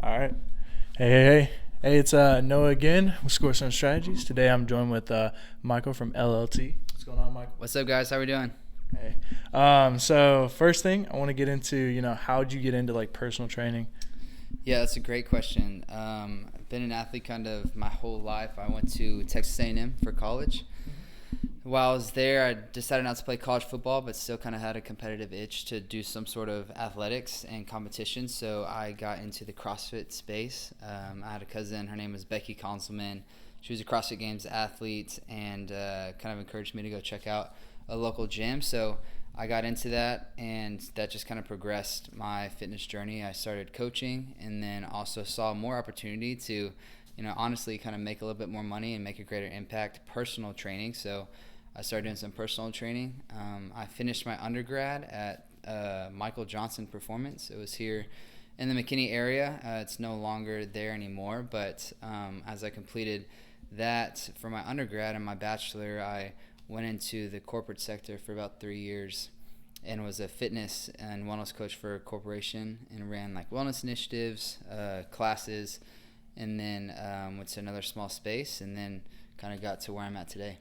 All right. Hey, it's Noah again with Score Some Strategies. Today I'm joined with Michael from LLT. What's going on, Michael? What's up, guys? How we doing? Hey. So first thing I want to get into, how'd you get into like personal training? Yeah, that's a great question. I've been an athlete kind of my whole life. I went to Texas A&M for college. While I was there, I decided not to play college football, but still kind of had a competitive itch to do some sort of athletics and competition. So I got into the CrossFit space. I had a cousin. Her name was Becky Conselman. She was a CrossFit Games athlete and kind of encouraged me to go check out a local gym. So I got into that, and that just kind of progressed my fitness journey. I started coaching and then also saw more opportunity to, honestly kind of make a little bit more money and make a greater impact personal training. So I started doing some personal training. I finished my undergrad at Michael Johnson Performance. It was here in the McKinney area. It's no longer there anymore, but as I completed that for my undergrad and my bachelor, I went into the corporate sector for about 3 years and was a fitness and wellness coach for a corporation and ran like wellness initiatives, classes, and then went to another small space and then kind of got to where I'm at today.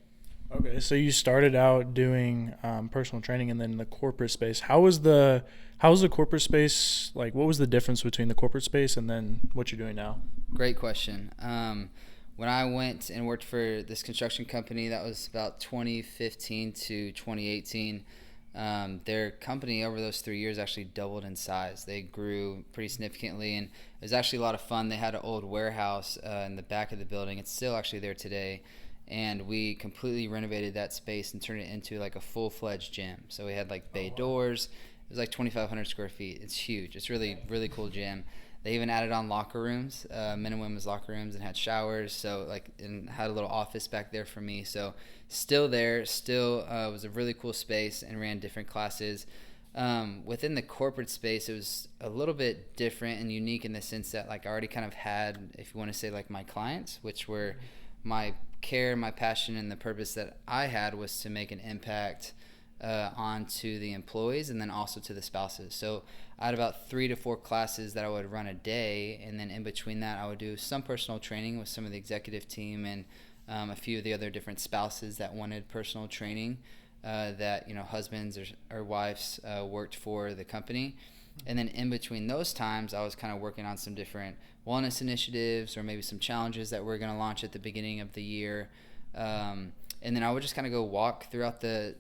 Okay, so you started out doing personal training and then the corporate space. How was the corporate space? Like, what was the difference between the corporate space and then what you're doing now? Great question. When I went and worked for this construction company, that was about 2015 to 2018. Their company over those 3 years actually doubled in size. They grew pretty significantly, and it was actually a lot of fun. They had an old warehouse in the back of the building. It's still actually there today. And we completely renovated that space and turned it into like a full-fledged gym. So we had like bay doors. It was like 2,500 square feet. It's huge. It's really, really cool gym. They even added on locker rooms, men and women's locker rooms, and had showers. So and had a little office back there for me. So still there, still was a really cool space and ran different classes. Within the corporate space, it was a little bit different and unique in the sense that like I already kind of had, if you want to say like my clients, which were my care, my passion, and the purpose that I had was to make an impact onto the employees and then also to the spouses. So I had about 3 to 4 classes that I would run a day, and then in between that I would do some personal training with some of the executive team and a few of the other different spouses that wanted personal training that husbands or wives worked for the company. And then in between those times, I was kind of working on some different wellness initiatives or maybe some challenges that we're going to launch at the beginning of the year. And then I would just kind of go walk throughout the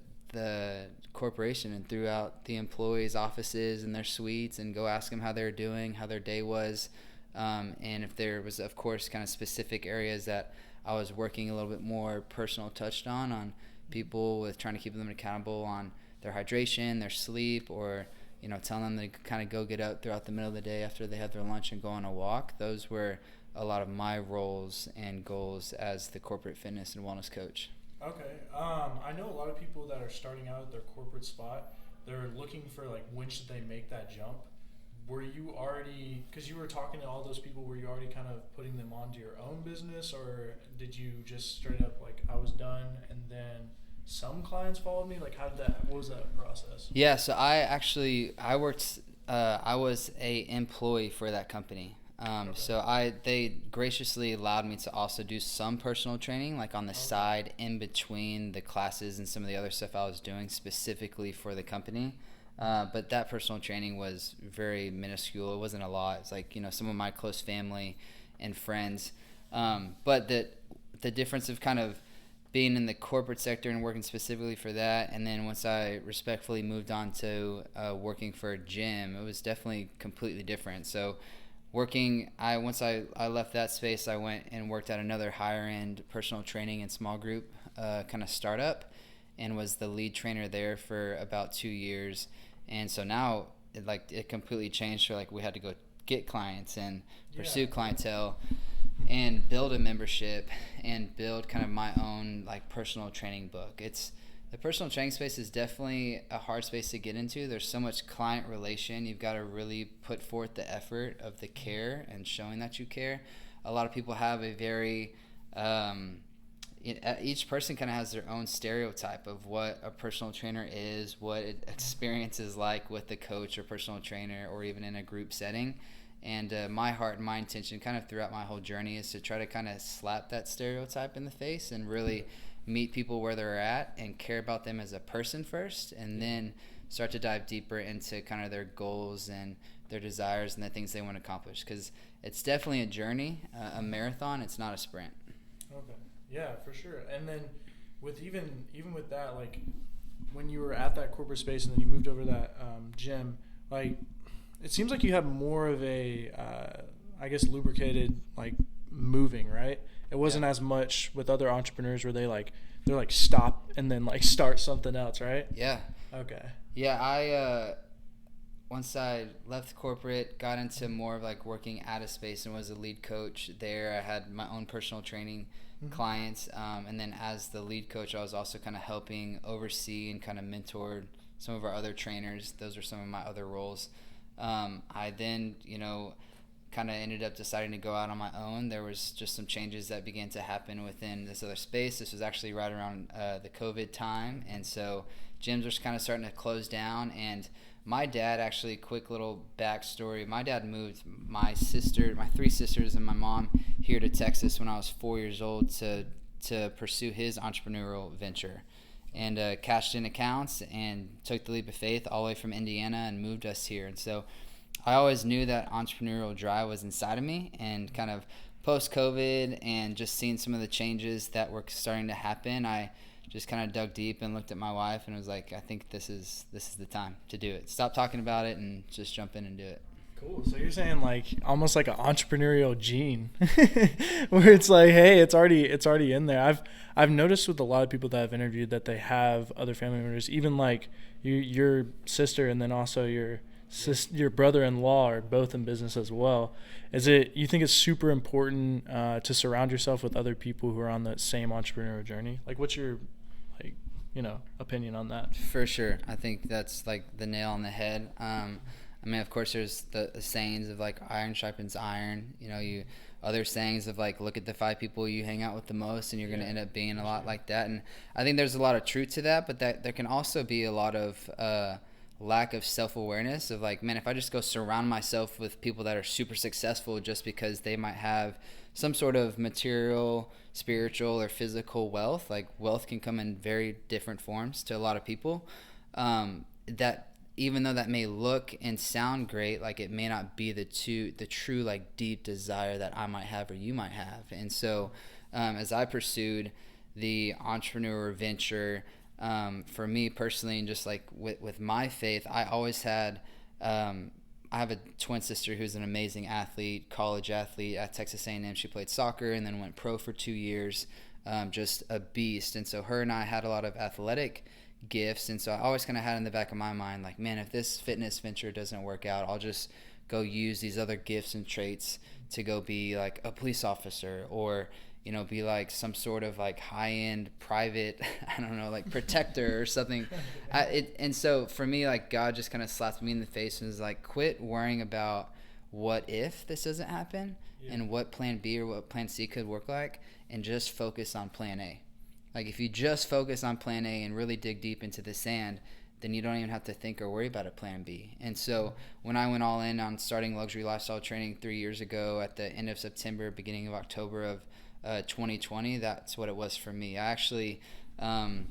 corporation and throughout the employees' offices and their suites and go ask them how they were doing, how their day was. And if there was, of course, kind of specific areas that I was working a little bit more personal touched on people with trying to keep them accountable on their hydration, their sleep, or telling them to kind of go get up throughout the middle of the day after they had their lunch and go on a walk. Those were a lot of my roles and goals as the corporate fitness and wellness coach. Okay. I know a lot of people that are starting out at their corporate spot, they're looking for like when should they make that jump. Were you already, because you were talking to all those people, were you already kind of putting them onto your own business, or did you just straight up like I was done and then some clients followed me? Like what was that process? Yeah, so I worked, I was a employee for that company. Okay. So they graciously allowed me to also do some personal training, like on the side in between the classes and some of the other stuff I was doing specifically for the company. But that personal training was very minuscule. It wasn't a lot. It's like, some of my close family and friends. But the difference of kind of being in the corporate sector and working specifically for that, and then once I respectfully moved on to working for a gym, it was definitely completely different. So once I left that space, I went and worked at another higher end personal training and small group kind of startup, and was the lead trainer there for about 2 years. And so now it completely changed. So like we had to go get clients and pursue clientele and build a membership and build kind of my own like personal training book. The personal training space is definitely a hard space to get into. There's so much client relation. You've got to really put forth the effort of the care and showing that you care. A lot of people have a very each person kind of has their own stereotype of what a personal trainer is, what experience is like with the coach or personal trainer, or even in a group setting. And my heart and my intention kind of throughout my whole journey is to try to kind of slap that stereotype in the face and really meet people where they're at and care about them as a person first, and then start to dive deeper into kind of their goals and their desires and the things they want to accomplish, because it's definitely a journey, a marathon. It's not a sprint. Okay. Yeah, for sure. And then with even with that, like when you were at that corporate space and then you moved over to that gym, like it seems like you have more of a I guess lubricated like moving, right? It wasn't as much with other entrepreneurs where they're like stop and then like start something else, right? Yeah. Okay. Yeah, I once I left corporate, got into more of like working at a space and was a lead coach there. I had my own personal training clients, and then as the lead coach, I was also kind of helping oversee and kind of mentor some of our other trainers. Those are some of my other roles. I then, kind of ended up deciding to go out on my own. There was just some changes that began to happen within this other space. This was actually right around the COVID time, and so gyms were kind of starting to close down. And my dad, actually, quick little backstory, my dad moved my three sisters and my mom here to Texas when I was 4 years old to pursue his entrepreneurial venture, and cashed in accounts and took the leap of faith all the way from Indiana and moved us here. And so I always knew that entrepreneurial drive was inside of me, and kind of post-COVID and just seeing some of the changes that were starting to happen, I just kind of dug deep and looked at my wife and was like, I think this is the time to do it. Stop talking about it and just jump in and do it. Cool. So you're saying like almost like an entrepreneurial gene where it's like, hey, it's already in there. I've noticed with a lot of people that I've interviewed that they have other family members, even like your sister and then also your brother-in-law are both in business as well. You think it's super important to surround yourself with other people who are on the same entrepreneurial journey? Like, what's your opinion on that? For sure. I think that's like the nail on the head. I mean, of course, there's the sayings of like iron sharpens iron. Other sayings of like, look at the 5 people you hang out with the most, and you're going to end up being a lot like that. And I think there's a lot of truth to that, but that there can also be a lot of lack of self-awareness of like, man, if I just go surround myself with people that are super successful just because they might have some sort of material, spiritual, or physical wealth, like wealth can come in very different forms to a lot of people, that even though that may look and sound great, like it may not be the true like deep desire that I might have or you might have. And so as I pursued the entrepreneur venture, for me personally, and just like with my faith, I always had, I have a twin sister who's an amazing athlete, college athlete at Texas A&M. She played soccer and then went pro for 2 years, just a beast. And so her and I had a lot of athletic gifts. And so I always kind of had in the back of my mind, like, man, if this fitness venture doesn't work out, I'll just go use these other gifts and traits to go be like a police officer, or be like some sort of like high-end private, I don't know, like protector or something. And so for me, like God just kind of slapped me in the face and was like, quit worrying about what if this doesn't happen and what plan B or what plan C could work like, and just focus on plan A. Like if you just focus on plan A and really dig deep into the sand, then you don't even have to think or worry about a plan B. And so when I went all in on starting luxury lifestyle training 3 years ago at the end of September, beginning of October of 2020, that's what it was for me. I actually, kind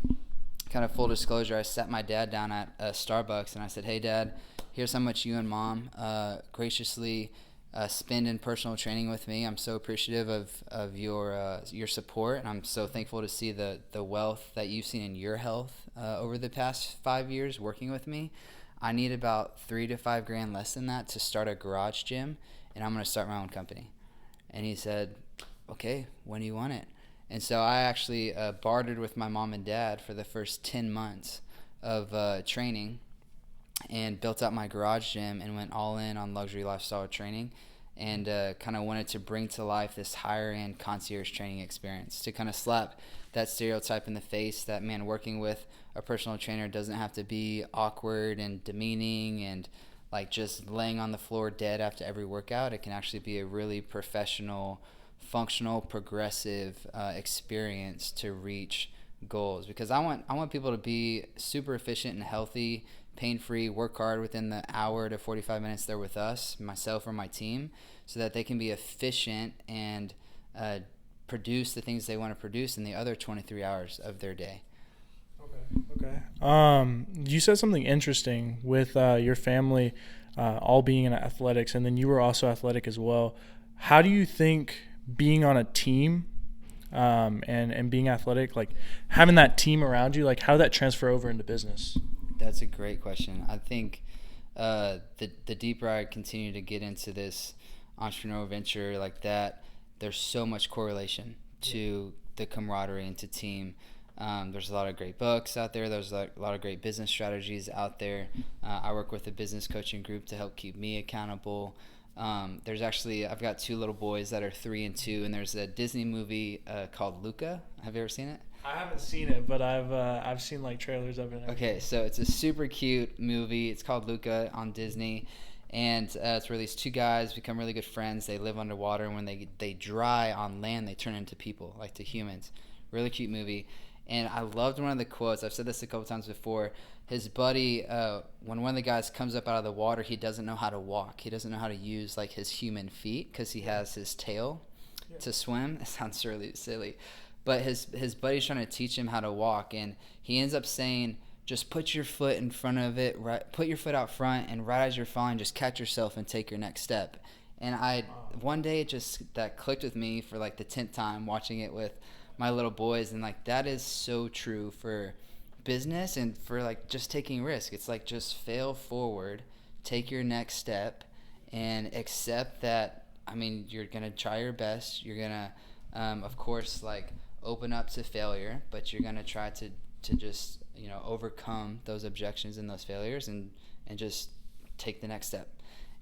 of full disclosure, I sat my dad down at Starbucks and I said, hey Dad, here's how much you and Mom graciously spend in personal training with me. I'm so appreciative of your support, and I'm so thankful to see the wealth that you've seen in your health over the past 5 years working with me. I need about $3,000 to $5,000 less than that to start a garage gym, and I'm going to start my own company. And he said, okay, when do you want it? And so I actually bartered with my mom and dad for the first 10 months of training, and built up my garage gym and went all in on luxury lifestyle training, and kind of wanted to bring to life this higher end concierge training experience to kind of slap that stereotype in the face that, man, working with a personal trainer doesn't have to be awkward and demeaning and like just laying on the floor dead after every workout. It can actually be a really professional, functional, progressive experience to reach goals, because I want people to be super efficient and healthy pain-free, work hard within the hour to 45 minutes they're with us, myself or my team, so that they can be efficient and produce the things they want to produce in the other 23 hours of their day. Okay. You said something interesting with your family all being in athletics, and then you were also athletic as well. How do you think being on a team and being athletic, like having that team around you, like how did that transfer over into business? That's a great question. I think the deeper I continue to get into this entrepreneurial venture like that, there's so much correlation to the camaraderie and to team. There's a lot of great books out there. There's a lot of great business strategies out there. I work with a business coaching group to help keep me accountable. I've got 2 little boys that are 3 and 2, and there's a Disney movie called Luca. Have you ever seen it? I haven't seen it, but I've seen like trailers of it. Okay, so it's a super cute movie. It's called Luca on Disney, and it's where these 2 guys become really good friends. They live underwater, and when they dry on land, they turn into people, like to humans. Really cute movie. And I loved one of the quotes. I've said this a couple times before. His buddy, when one of the guys comes up out of the water, he doesn't know how to walk. He doesn't know how to use like his human feet because he has his tail to swim. It sounds really silly. But his buddy's trying to teach him how to walk, and he ends up saying, just put your foot in front of it, right? Put your foot out front, and right as you're falling, just catch yourself and take your next step. And one day that clicked with me for like the 10th time watching it with my little boys, and like that is so true for business and for like just taking risk. It's like just fail forward, take your next step, and accept that. I mean, you're gonna try your best. You're gonna, of course, like open up to failure, but you're gonna try to just overcome those objections and those failures and just take the next step.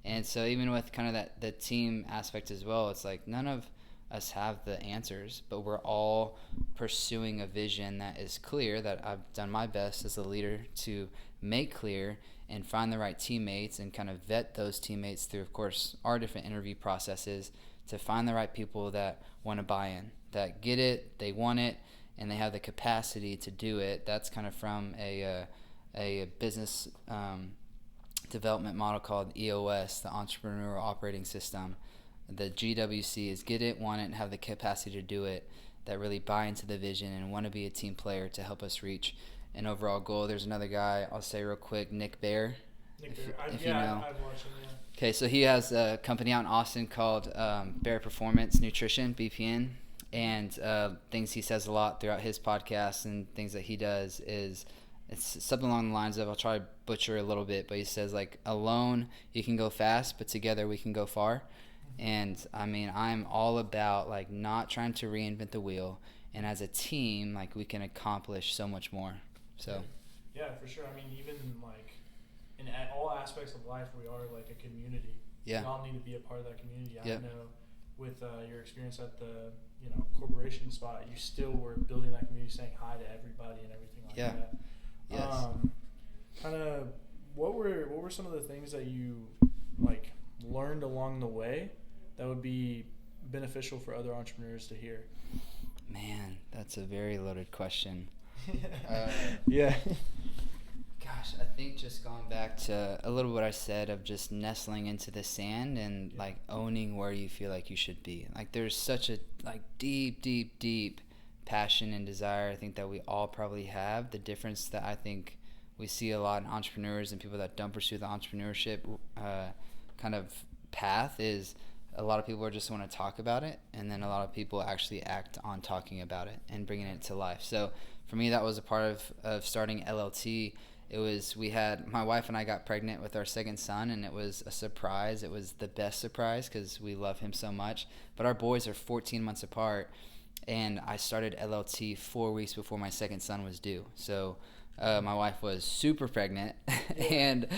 And so even with kind of the team aspect as well, it's like none of us have the answers, but we're all pursuing a vision that is clear, that I've done my best as a leader to make clear and find the right teammates and kind of vet those teammates through, of course, our different interview processes to find the right people that want to buy in, that get it, they want it, and they have the capacity to do it. That's kind of from a business development model called EOS, the Entrepreneurial Operating System. The GWC is get it, want it, and have the capacity to do it, that really buy into the vision and want to be a team player to help us reach an overall goal. There's another guy I'll say real quick, Nick Bear. If you know. I've watched him, yeah. Okay, so he has a company out in Austin called Bear Performance Nutrition, BPN, and things he says a lot throughout his podcast and things that he does is it's something along the lines of, I'll try to butcher a little bit, but he says like, alone you can go fast, but together we can go far. And I mean, I'm all about like not trying to reinvent the wheel, and as a team, like we can accomplish so much more. So yeah, for sure. I mean, even like in all aspects of life, we are like a community. Yeah, we all need to be a part of that community. Yep. I know with your experience at the corporation spot, you still were building that community, saying hi to everybody and everything like that. Yes. Kind of, what were some of the things that you like learned along the way that would be beneficial for other entrepreneurs to hear? Man, that's a very loaded question. Yeah. Gosh, I think just going back to a little what I said of just nestling into the sand and like owning where you feel like you should be. Like there's such a like deep passion and desire I think that we all probably have. The difference that I think we see a lot in entrepreneurs and people that don't pursue the entrepreneurship kind of path is a lot of people just want to talk about it, and then a lot of people actually act on talking about it and bringing it to life. So for me, that was a part of starting LLT. It was, my wife and I got pregnant with our second son, and it was a surprise. It was the best surprise because we love him so much. But our boys are 14 months apart, and I started LLT 4 weeks before my second son was due. So my wife was super pregnant and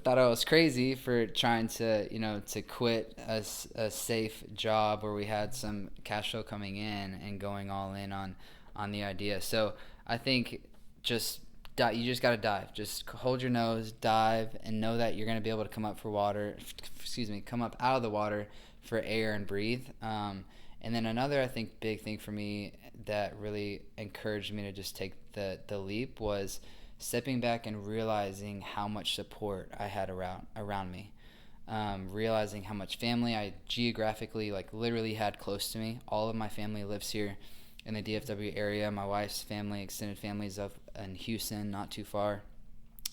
thought I was crazy for trying to, to quit a safe job where we had some cash flow coming in and going all in on the idea. So I think you just got to dive. Just hold your nose, dive, and know that you're going to be able to come up out of the water for air and breathe. And then another, I think, big thing for me that really encouraged me to just take the leap was stepping back and realizing how much support I had around me. Realizing how much family I geographically, like literally had close to me. All of my family lives here in the DFW area. My wife's family, extended family, is up in Houston, not too far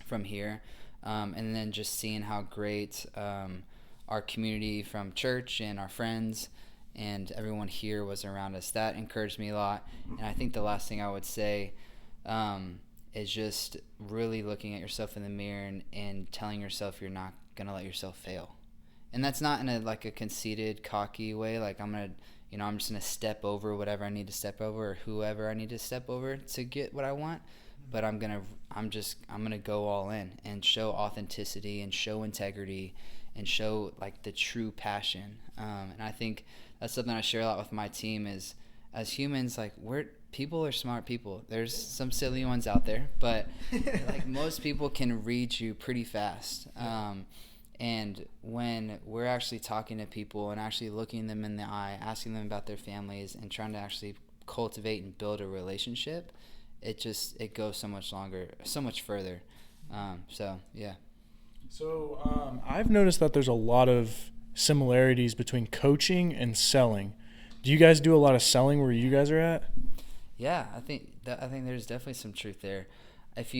from here. And then just seeing how great our community from church and our friends and everyone here was around us. That encouraged me a lot. And I think the last thing I would say is just really looking at yourself in the mirror and telling yourself you're not going to let yourself fail. And that's not in a conceited, cocky way. Like I'm just going to step over whatever I need to step over or whoever I need to step over to get what I want. But I'm going to go all in and show authenticity and show integrity and show like the true passion. And I think that's something I share a lot with my team is as humans, like people are smart people. There's some silly ones out there, but like most people can read you pretty fast. And when we're actually talking to people and actually looking them in the eye, asking them about their families and trying to actually cultivate and build a relationship, it goes so much longer, so much further. So yeah. So I've noticed that there's a lot of similarities between coaching and selling. Do you guys do a lot of selling where you guys are at? Yeah, I think there's definitely some truth there. If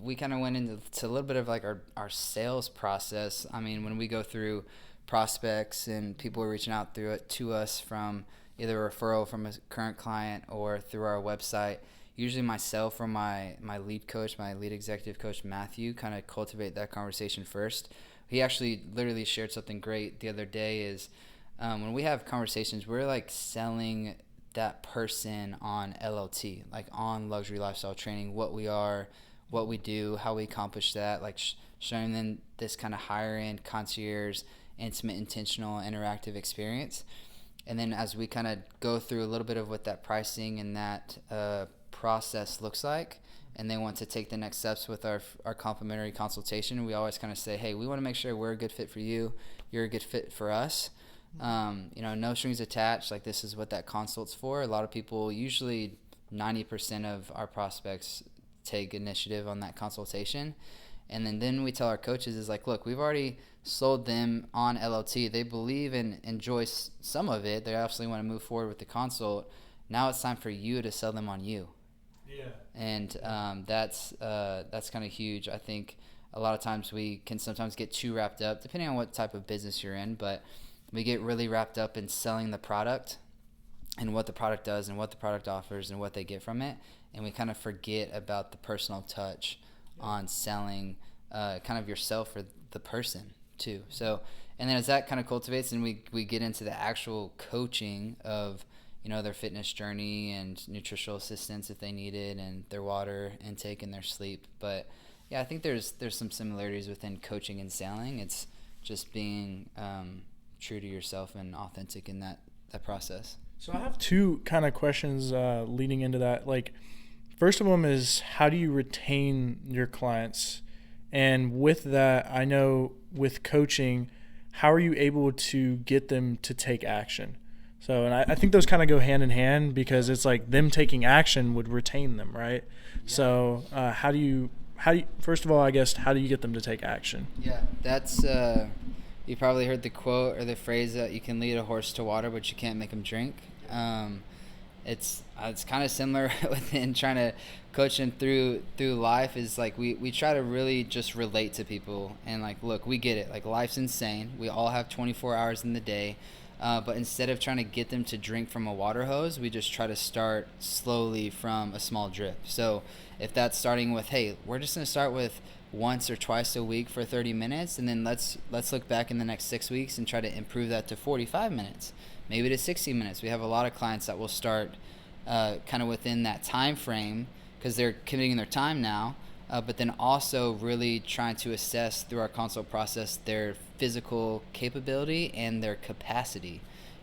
we kind of went into a little bit of like our sales process, I mean, when we go through prospects and people are reaching out through it to us from either a referral from a current client or through our website, usually myself or my lead coach, my lead executive coach, Matthew, kind of cultivate that conversation first. He actually literally shared something great the other day is when we have conversations, we're like selling that person on LLT, like on luxury lifestyle training, what we are, what we do, how we accomplish that, like showing them this kind of higher end concierge, intimate, intentional, interactive experience. And then as we kind of go through a little bit of what that pricing and that process looks like, and they want to take the next steps with our complimentary consultation, we always kind of say, hey, we want to make sure we're a good fit for you, you're a good fit for us. No strings attached, like this is what that consult's for. A lot of people, usually 90% of our prospects take initiative on that consultation. And then we tell our coaches is like, look, we've already sold them on LLT. They believe and enjoy some of it. They absolutely want to move forward with the consult. Now it's time for you to sell them on you. Yeah. And that's kind of huge. I think a lot of times we can sometimes get too wrapped up, depending on what type of business you're in, but we get really wrapped up in selling the product and what the product does and what the product offers and what they get from it. And we kind of forget about the personal touch on selling kind of yourself or the person too. So, and then as that kind of cultivates and we get into the actual coaching of, their fitness journey and nutritional assistance if they need it and their water intake and their sleep. But yeah, I think there's some similarities within coaching and selling. It's just being true to yourself and authentic in that process. So I have two kind of questions leading into that. Like, first of them is, how do you retain your clients? And with that, I know with coaching, how are you able to get them to take action? So, and I think those kind of go hand in hand because it's like them taking action would retain them, right? Yeah. So how do you, first of all, I guess, how do you get them to take action? Yeah, that's, you probably heard the quote or the phrase that you can lead a horse to water, but you can't make him drink. It's kind of similar within trying to coach them through life is like we try to really just relate to people and like, look, we get it. Like life's insane. We all have 24 hours in the day. But instead of trying to get them to drink from a water hose, we just try to start slowly from a small drip. So if that's starting with, hey, we're just going to start with once or twice a week for 30 minutes, and then let's look back in the next 6 weeks and try to improve that to 45 minutes, maybe to 60 minutes. We have a lot of clients that will start kind of within that time frame because they're committing their time now, but then also really trying to assess through our consult process their physical capability and their capacity.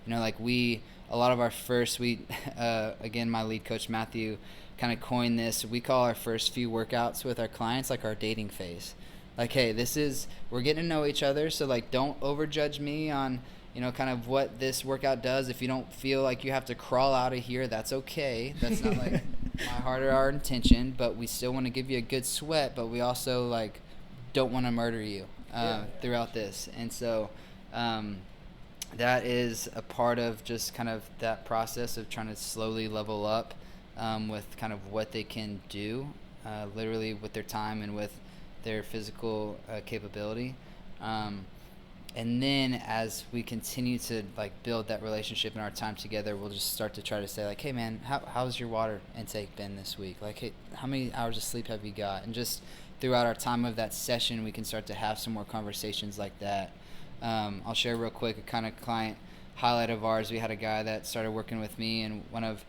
Like a lot of our first, again, my lead coach, Matthew, kind of coined this. We call our first few workouts with our clients like our dating phase. Like, hey, we're getting to know each other. So like, don't overjudge me on, kind of what this workout does. If you don't feel like you have to crawl out of here, that's okay. That's not like, my heart or our intention, but we still want to give you a good sweat, but we also like don't want to murder you throughout this. And so that is a part of just kind of that process of trying to slowly level up with kind of what they can do, literally with their time and with their physical capability. And then as we continue to like build that relationship and our time together, we'll just start to try to say like, hey man, how's your water intake been this week? Like, hey, how many hours of sleep have you got? And just throughout our time of that session, we can start to have some more conversations like that. I'll share real quick a kind of client highlight of ours. We had a guy that started working with me, and one of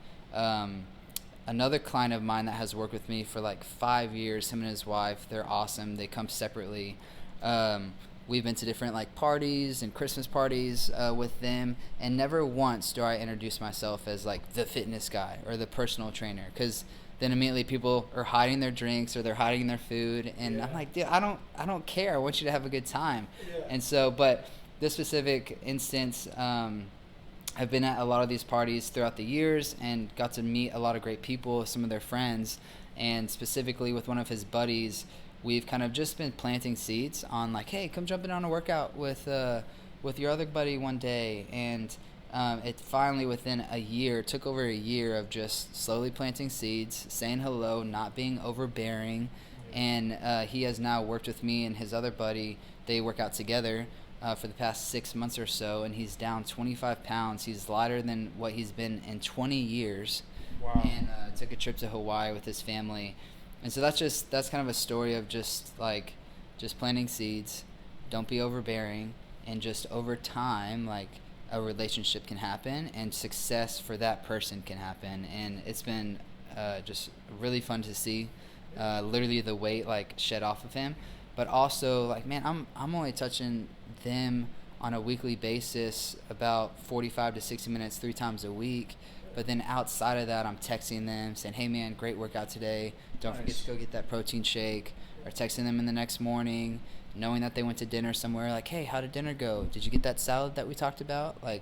another client of mine that has worked with me for like 5 years, him and his wife, they're awesome. They come separately. We've been to different like parties and Christmas parties with them, and never once do I introduce myself as like the fitness guy or the personal trainer, because then immediately people are hiding their drinks or they're hiding their food, and I'm like, dude, I don't care. I want you to have a good time. And so, but this specific instance, I've been at a lot of these parties throughout the years and got to meet a lot of great people, some of their friends, and specifically with one of his buddies, we've kind of just been planting seeds on like, hey, come jump in on a workout with your other buddy one day. And it finally, within a year, took over a year of just slowly planting seeds, saying hello, not being overbearing. And he has now worked with me and his other buddy. They work out together for the past 6 months or so, and he's down 25 pounds. He's lighter than what he's been in 20 years. Wow. And took a trip to Hawaii with his family. And so that's kind of a story of just planting seeds, don't be overbearing, and just over time, like, a relationship can happen and success for that person can happen. And it's been just really fun to see literally the weight like shed off of him, but also like, man, I'm only touching them on a weekly basis about 45 to 60 minutes 3 times a week. But then outside of that, I'm texting them saying, hey, man, great workout today. Don't forget to go get that protein shake. Or texting them in the next morning, knowing that they went to dinner somewhere. Like, hey, how did dinner go? Did you get that salad that we talked about? Like,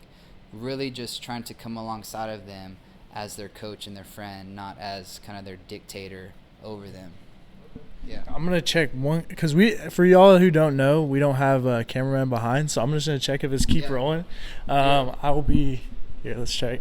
really just trying to come alongside of them as their coach and their friend, not as kind of their dictator over them. Yeah. I'm going to check one, because for y'all who don't know, we don't have a cameraman behind. So I'm just going to check if it's keep rolling. I will be here. Let's check.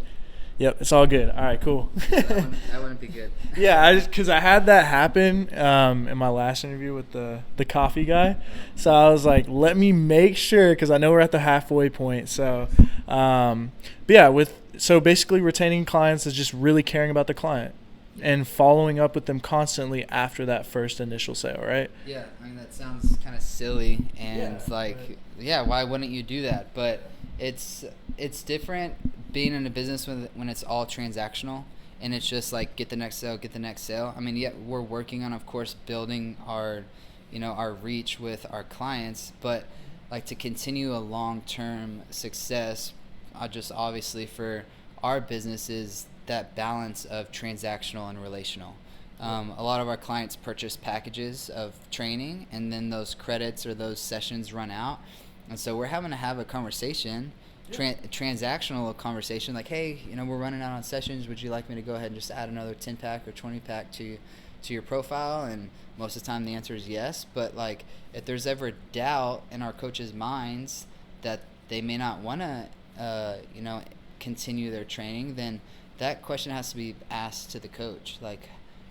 Yep, it's all good. All right, cool. that wouldn't be good. Yeah, because I had that happen in my last interview with the coffee guy. So I was like, let me make sure, because I know we're at the halfway point. So, but yeah, so basically retaining clients is just really caring about the client and following up with them constantly after that first initial sale, right? Yeah, I mean, that sounds kind of silly and why wouldn't you do that? But it's different being in a business when it's all transactional and it's just like get the next sale. I mean, yeah, we're working on, of course, building our reach with our clients, but like to continue a long-term success, just obviously for our businesses, that balance of transactional and relational. A lot of our clients purchase packages of training, and then those credits or those sessions run out, and so we're having to have a conversation. Transactional conversation, like, hey, we're running out on sessions. Would you like me to go ahead and just add another 10-pack or 20-pack to your profile? And most of the time the answer is yes. But like, if there's ever doubt in our coaches' minds that they may not want to, continue their training, then that question has to be asked to the coach. Like,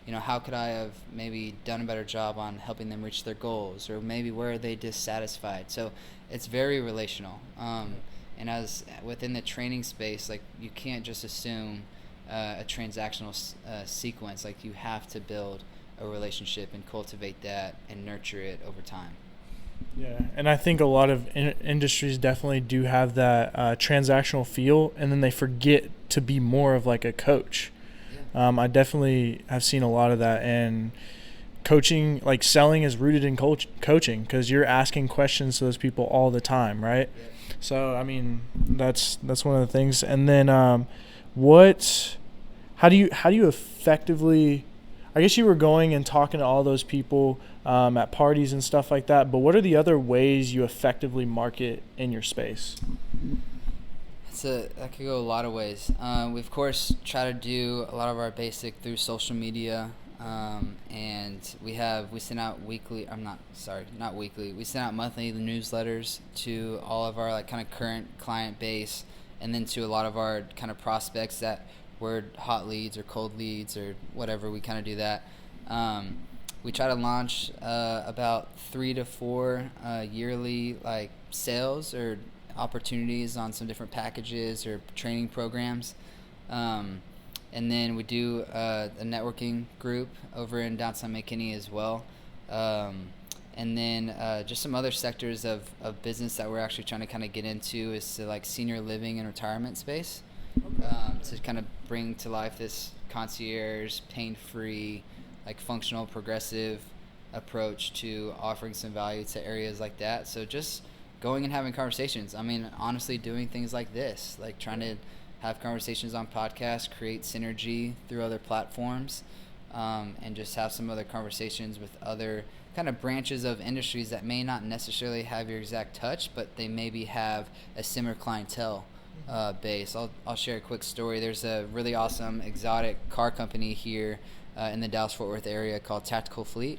how could I have maybe done a better job on helping them reach their goals, or maybe where are they dissatisfied? So it's very relational. And as within the training space, like, you can't just assume a transactional sequence. Like, you have to build a relationship and cultivate that and nurture it over time. Yeah, and I think a lot of industries definitely do have that transactional feel, and then they forget to be more of like a coach. Yeah. I definitely have seen a lot of that, and coaching, like selling, is rooted in coaching, because you're asking questions to those people all the time, right? Yeah. So, I mean, that's one of the things. And then how do you effectively, I guess you were going and talking to all those people at parties and stuff like that, but what are the other ways you effectively market in your space? That could go a lot of ways. We of course try to do a lot of our basic through social media, and we send out weekly. Not weekly. We send out monthly newsletters to all of our like kind of current client base, and then to a lot of our kind of prospects that were hot leads or cold leads or whatever. We kind of do that. We try to launch about 3 to 4 yearly like sales or opportunities on some different packages or training programs. And then we do a networking group over in downtown McKinney as well. And then just some other sectors of business that we're actually trying to kind of get into is to like senior living and retirement space. To kind of bring to life this concierge, pain-free, like functional, progressive approach to offering some value to areas like that. So just going and having conversations. I mean, honestly, doing things like this, like trying to have conversations on podcasts, create synergy through other platforms, and just have some other conversations with other kind of branches of industries that may not necessarily have your exact touch, but they maybe have a similar clientele base. I'll share a quick story. There's a really awesome exotic car company here in the Dallas-Fort Worth area called Tactical Fleet.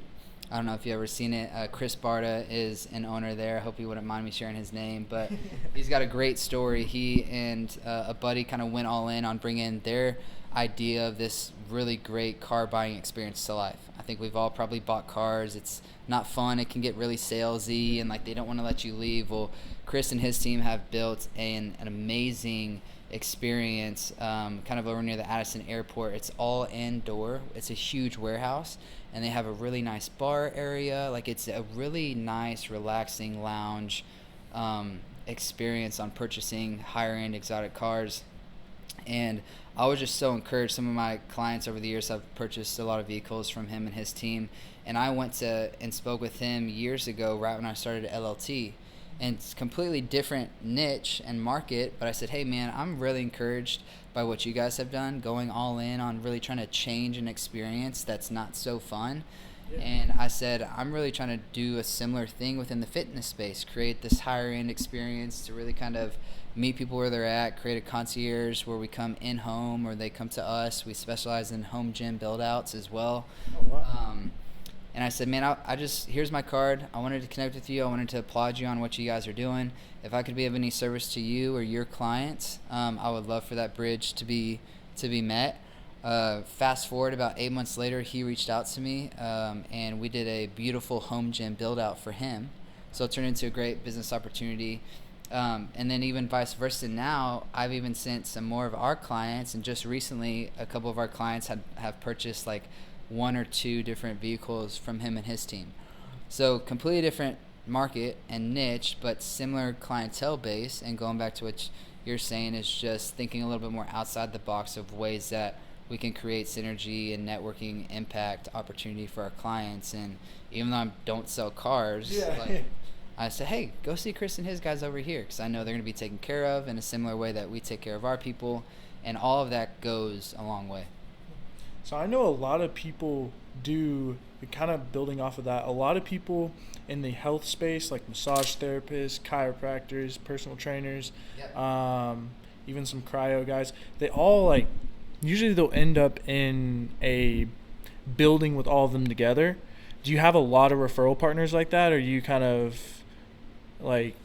I don't know if you've ever seen it. Chris Barta is an owner there. I hope you wouldn't mind me sharing his name, but he's got a great story. He and a buddy kind of went all in on bringing their idea of this really great car buying experience to life. I think we've all probably bought cars. It's not fun. It can get really salesy and like they don't want to let you leave. Well, Chris and his team have built an amazing experience kind of over near the Addison airport. It's all indoor. It's a huge warehouse, and they have a really nice bar area. Like it's a really nice relaxing lounge experience on purchasing higher end exotic cars. And I was just so encouraged. Some of my clients over the years have purchased a lot of vehicles from him and his team, and I went to and spoke with him years ago right when I started LLT. And it's completely different niche and market, but I said, hey man, I'm really encouraged by what you guys have done, going all in on really trying to change an experience that's not so fun. Yeah. And I said, I'm really trying to do a similar thing within the fitness space, create this higher end experience to really kind of meet people where they're at, create a concierge where we come in home or they come to us. We specialize in home gym build outs as well. Oh, wow. And I said, man, here's my card. I wanted to connect with you. I wanted to applaud you on what you guys are doing. If I could be of any service to you or your clients, I would love for that bridge to be met. Fast forward about 8 months later, he reached out to me, and we did a beautiful home gym build out for him. So it turned into a great business opportunity. And then even vice versa now, I've even sent some more of our clients, and just recently a couple of our clients have purchased like 1 or 2 different vehicles from him and his team. So completely different market and niche, but similar clientele base. And going back to what you're saying is just thinking a little bit more outside the box of ways that we can create synergy and networking impact opportunity for our clients. And even though I don't sell cars, I say, hey, go see Chris and his guys over here, because I know they're going to be taken care of in a similar way that we take care of our people. And all of that goes a long way. So I know a lot of people do, kind of building off of that, a lot of people in the health space, like massage therapists, chiropractors, personal trainers, even some cryo guys, they all like, usually they'll end up in a building with all of them together. Do you have a lot of referral partners like that, or you kind of like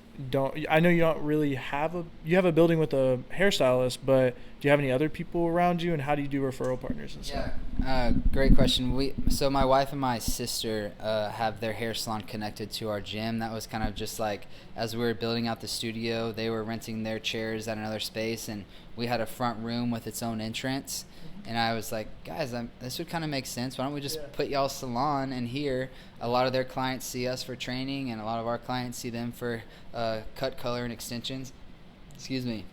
I know you don't really have you have a building with a hairstylist, but do you have any other people around you, and how do you do referral partners and stuff? Great question. So my wife and my sister have their hair salon connected to our gym. That was kind of just like, as we were building out the studio, they were renting their chairs at another space, and we had a front room with its own entrance. And I was like, guys, this would kind of make sense. Why don't we just put y'all's salon in here? A lot of their clients see us for training, and a lot of our clients see them for cut, color, and extensions. Excuse me.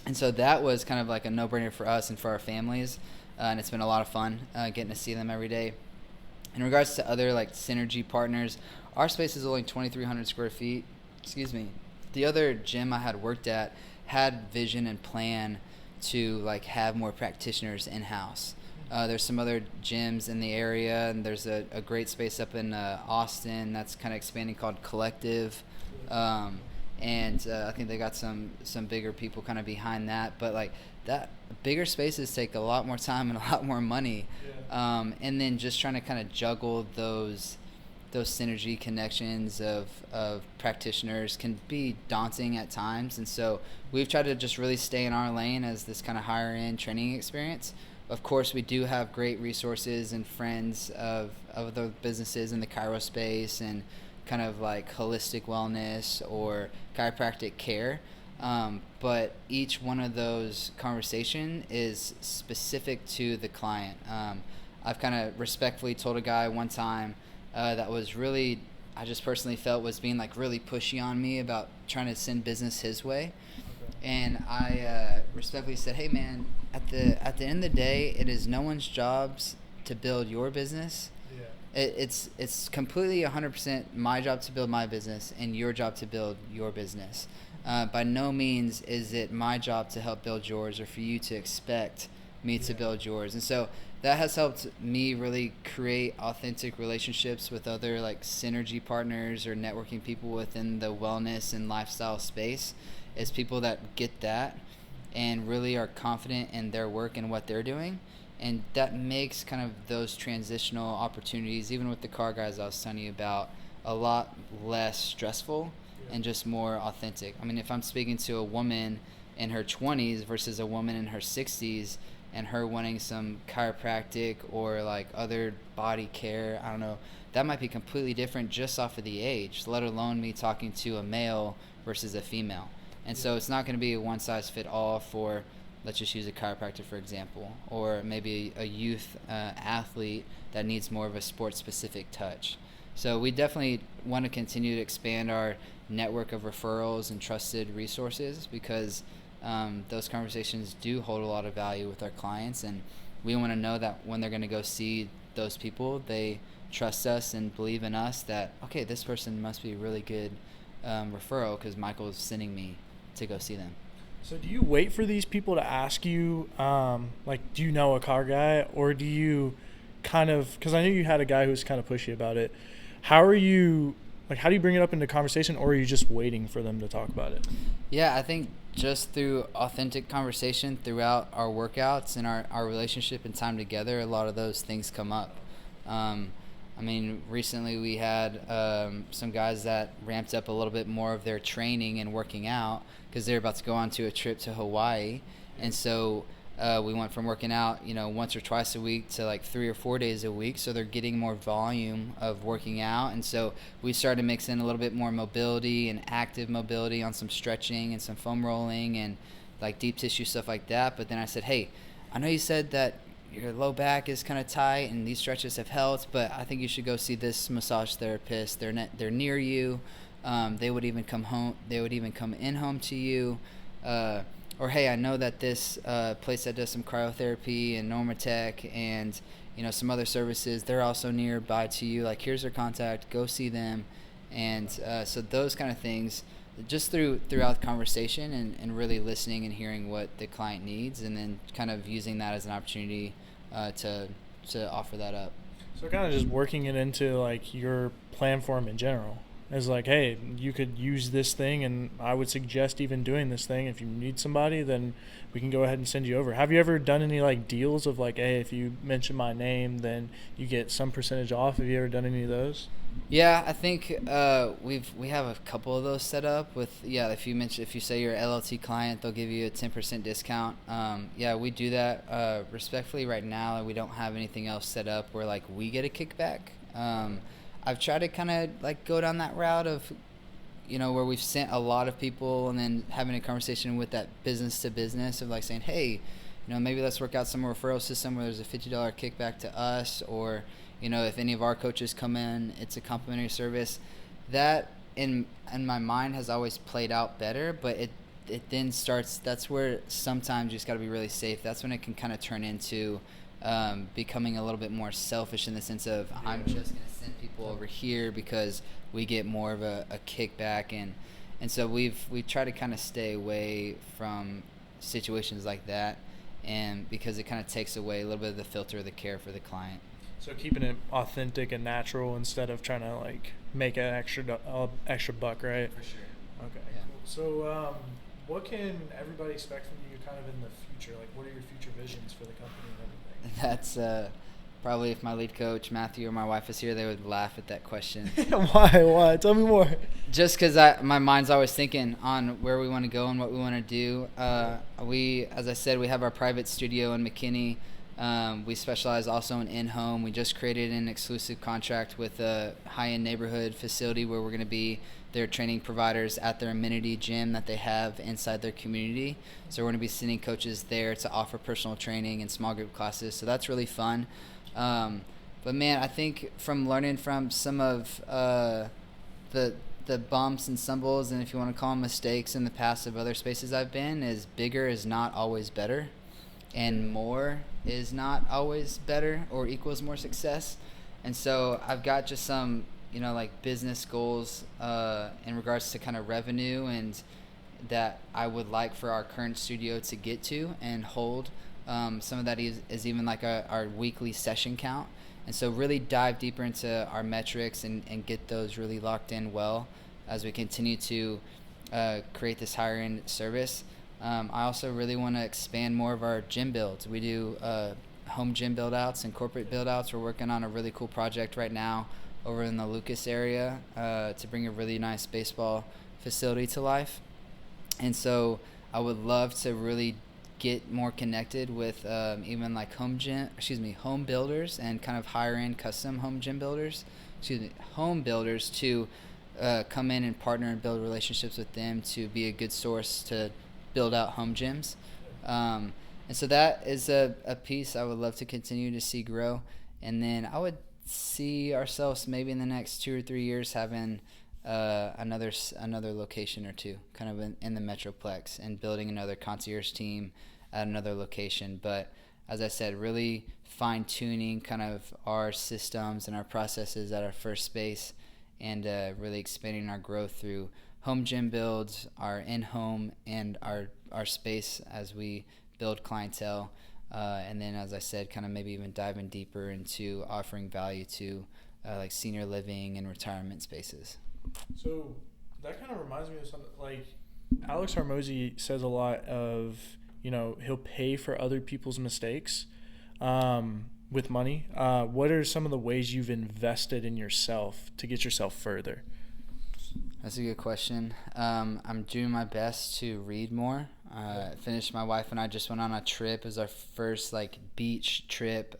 And so that was kind of like a no-brainer for us and for our families. And it's been a lot of fun getting to see them every day. In regards to other like synergy partners, our space is only 2,300 square feet. Excuse me. The other gym I had worked at had vision and plan to like have more practitioners in-house. There's some other gyms in the area, and there's a great space up in Austin that's kind of expanding called Collective. and I think they got some bigger people kind of behind that. But like that, bigger spaces take a lot more time and a lot more money, and then just trying to kind of juggle those synergy connections of practitioners can be daunting at times. And so we've tried to just really stay in our lane as this kind of higher end training experience. Of course, we do have great resources and friends of the businesses in the chiro space and kind of like holistic wellness or chiropractic care. But each one of those conversation is specific to the client. I've kind of respectfully told a guy one time that was really, I just personally felt was being like really pushy on me about trying to send business his way. And I respectfully said, hey man, at the end of the day, it is no one's jobs to build your business. It's completely 100% my job to build my business and your job to build your business. By no means is it my job to help build yours or for you to expect me to build yours. And so that has helped me really create authentic relationships with other like synergy partners or networking people within the wellness and lifestyle space. Is people that get that and really are confident in their work and what they're doing. And that makes kind of those transitional opportunities, even with the car guys I was telling you about, a lot less stressful and just more authentic. I mean, if I'm speaking to a woman in her 20s versus a woman in her 60s and her wanting some chiropractic or like other body care, I don't know, that might be completely different just off of the age, let alone me talking to a male versus a female. And so it's not going to be a one-size-fit-all for, let's just use a chiropractor, for example, or maybe a youth athlete that needs more of a sports-specific touch. So we definitely want to continue to expand our network of referrals and trusted resources because those conversations do hold a lot of value with our clients, and we want to know that when they're going to go see those people, they trust us and believe in us that, okay, this person must be a really good referral because Michael is sending me to go see them. So do you wait for these people to ask you, like, do you know a car guy, or do you kind of, because I knew you had a guy who was kind of pushy about it. How do you bring it up into conversation, or are you just waiting for them to talk about it? Yeah, I think just through authentic conversation throughout our workouts and our relationship and time together, a lot of those things come up. I mean, recently we had some guys that ramped up a little bit more of their training and working out because they're about to go on to a trip to Hawaii. And so we went from working out, once or twice a week to like 3 or 4 days a week. So they're getting more volume of working out. And so we started mixing a little bit more mobility and active mobility on some stretching and some foam rolling and like deep tissue stuff like that. But then I said, hey, I know you said that your low back is kind of tight and these stretches have helped, but I think you should go see this massage therapist. They're near you. They would even come home. They would even come in home to you. Or hey, I know that this place that does some cryotherapy and Normatech and some other services, they're also nearby to you. Like, here's their contact. Go see them. And so those kind of things, just throughout the conversation and really listening and hearing what the client needs, and then kind of using that as an opportunity to offer that up. So kind of just working it into like your plan for them in general. It's like, hey, you could use this thing, and I would suggest even doing this thing. If you need somebody, then we can go ahead and send you over. Have you ever done any like deals of like, hey, if you mention my name, then you get some percentage off? Have you ever done any of those? Yeah, I think we have a couple of those set up with, if you say you're an LLT client, they'll give you a 10% discount. Yeah, we do that respectfully right now. We don't have anything else set up where like we get a kickback. I've tried to kind of like go down that route of, where we've sent a lot of people and then having a conversation with that business to business of like saying, hey, maybe let's work out some referral system where there's a $50 kickback to us, or if any of our coaches come in, it's a complimentary service. That in my mind has always played out better, but it then starts, that's where sometimes you just got to be really safe. That's when it can kind of turn into becoming a little bit more selfish in the sense of I'm just going to send people over here because we get more of a kickback, and so we try to kind of stay away from situations like that, and because it kind of takes away a little bit of the filter of the care for the client. So keeping it authentic and natural instead of trying to like make an extra buck, right? For sure. Okay. Yeah. Cool. So, what can everybody expect from you kind of in the future? Like, what are your future visions for the company and everything? That's probably if my lead coach Matthew or my wife was here, they would laugh at that question. Why? Why? Tell me more. Just because my mind's always thinking on where we want to go and what we want to do. As I said, we have our private studio in McKinney. We specialize also in in-home. We just created an exclusive contract with a high-end neighborhood facility where we're going to be their training providers at their amenity gym that they have inside their community. So we're going to be sending coaches there to offer personal training and small group classes. So that's really fun. But man, I think from learning from some of the bumps and stumbles, and if you want to call them mistakes in the past of other spaces I've been, is bigger is not always better, and more is not always better or equals more success. And so I've got just some, like business goals in regards to kind of revenue and that I would like for our current studio to get to and hold. Some of that is even like our weekly session count. And so really dive deeper into our metrics and get those really locked in well as we continue to create this higher end service. I also really want to expand more of our gym builds. We do home gym build outs and corporate build outs. We're working on a really cool project right now over in the Lucas area to bring a really nice baseball facility to life. And so I would love to really get more connected with even like home builders and kind of higher end custom home builders to come in and partner and build relationships with them to be a good source to build out home gyms. And so that is a piece I would love to continue to see grow. And then I would see ourselves maybe in the next 2 or 3 years having another location or two kind of in the Metroplex and building another concierge team at another location. But as I said, really fine tuning kind of our systems and our processes at our first space and really expanding our growth through home gym builds, our in-home, and our space as we build clientele. And then, as I said, kind of maybe even diving deeper into offering value to like senior living and retirement spaces. So that kind of reminds me of something like Alex Hormozy says a lot of, he'll pay for other people's mistakes with money. What are some of the ways you've invested in yourself to get yourself further? That's a good question. I'm doing my best to read more. My wife and I just went on a trip. It was our first beach trip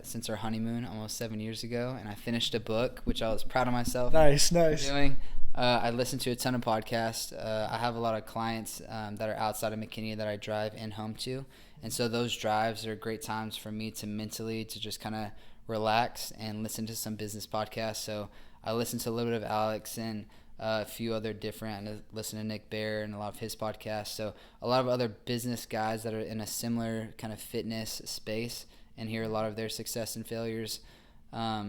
since our honeymoon almost 7 years ago, and I finished a book, which I was proud of myself. Nice. Doing. I listened to a ton of podcasts. I have a lot of clients that are outside of McKinney that I drive in home to, and so those drives are great times for me to mentally to just kind of relax and listen to some business podcasts. So I listened to a little bit of Alex and a few other different. I listen to Nick Bear and a lot of his podcasts. So a lot of other business guys that are in a similar kind of fitness space and hear a lot of their success and failures. I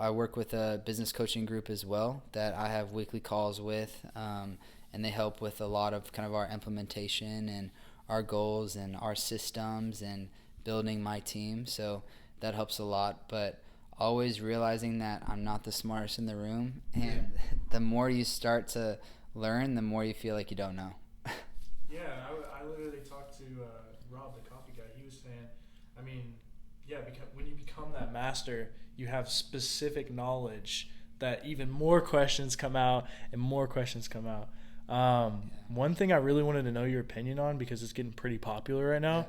work with a business coaching group as well that I have weekly calls with, and they help with a lot of kind of our implementation and our goals and our systems and building my team. So that helps a lot, but always realizing that I'm not the smartest in the room, and the more you start to learn, the more you feel like you don't know. Yeah, I literally talked to Rob, the coffee guy. He was saying, because when you become that master, you have specific knowledge that even more questions come out and more questions come out. One thing I really wanted to know your opinion on, because it's getting pretty popular right now,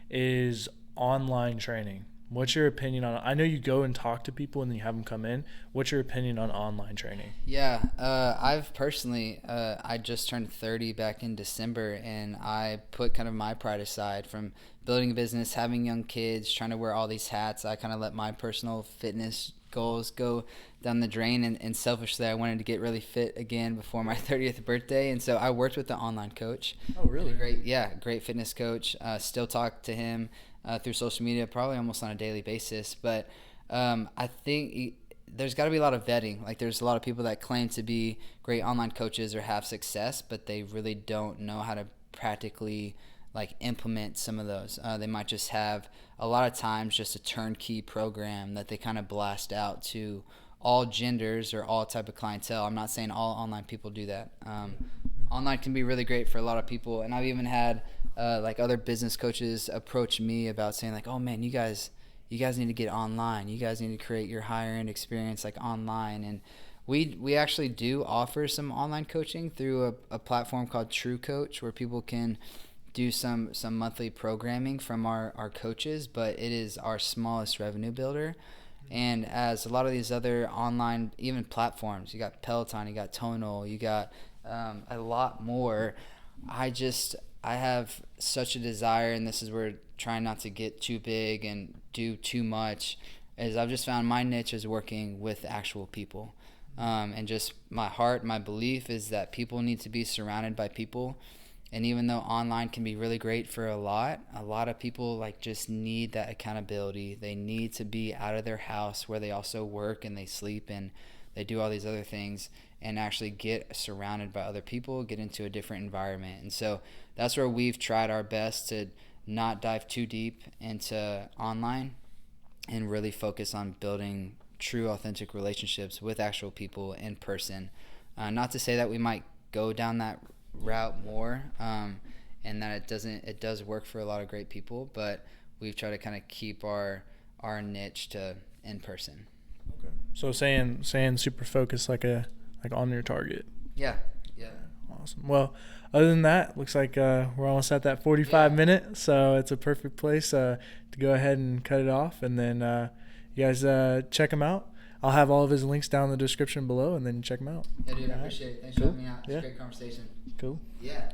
is online training. What's your opinion on it? I know you go and talk to people and then you have them come in. What's your opinion on online training? Yeah, I've personally, I just turned 30 back in December, and I put kind of my pride aside from building a business, having young kids, trying to wear all these hats. I kind of let my personal fitness goals go down the drain, and selfishly I wanted to get really fit again before my 30th birthday, and so I worked with the online coach. Oh, really? Great fitness coach. Still talk to him through social media, probably almost on a daily basis. But I think there's got to be a lot of vetting. Like, there's a lot of people that claim to be great online coaches or have success, but they really don't know how to practically implement some of those. They might just have a lot of times just a turnkey program that they kind of blast out to all genders or all type of clientele. I'm not saying all online people do that. Online can be really great for a lot of people, and I've even had like other business coaches approach me about saying like, oh man, you guys need to get online. You guys need to create your higher end experience like online. And we actually do offer some online coaching through a platform called True Coach, where people can do some monthly programming from our coaches, but it is our smallest revenue builder. And as a lot of these other online even platforms, you got Peloton, you got Tonal, you got a lot more. I have such a desire, and this is where trying not to get too big and do too much, is I've just found my niche is working with actual people. And just my heart, my belief is that people need to be surrounded by people. And even though online can be really great for a lot of people like just need that accountability. They need to be out of their house where they also work and they sleep and they do all these other things, and actually get surrounded by other people, get into a different environment. And so that's where we've tried our best to not dive too deep into online and really focus on building true, authentic relationships with actual people in person. Not to say that we might go down that route more, and that it does work for a lot of great people, but we've tried to kind of keep our niche to in person. Okay. So saying super focused like on your target. Yeah. Awesome. Well, other than that, looks like we're almost at that 45 minute, so it's a perfect place to go ahead and cut it off, and then you guys check him out. I'll have all of his links down in the description below, and then check him out. Yeah, dude, I appreciate it. Thanks for having me out. It's a great conversation. Cool. Yeah.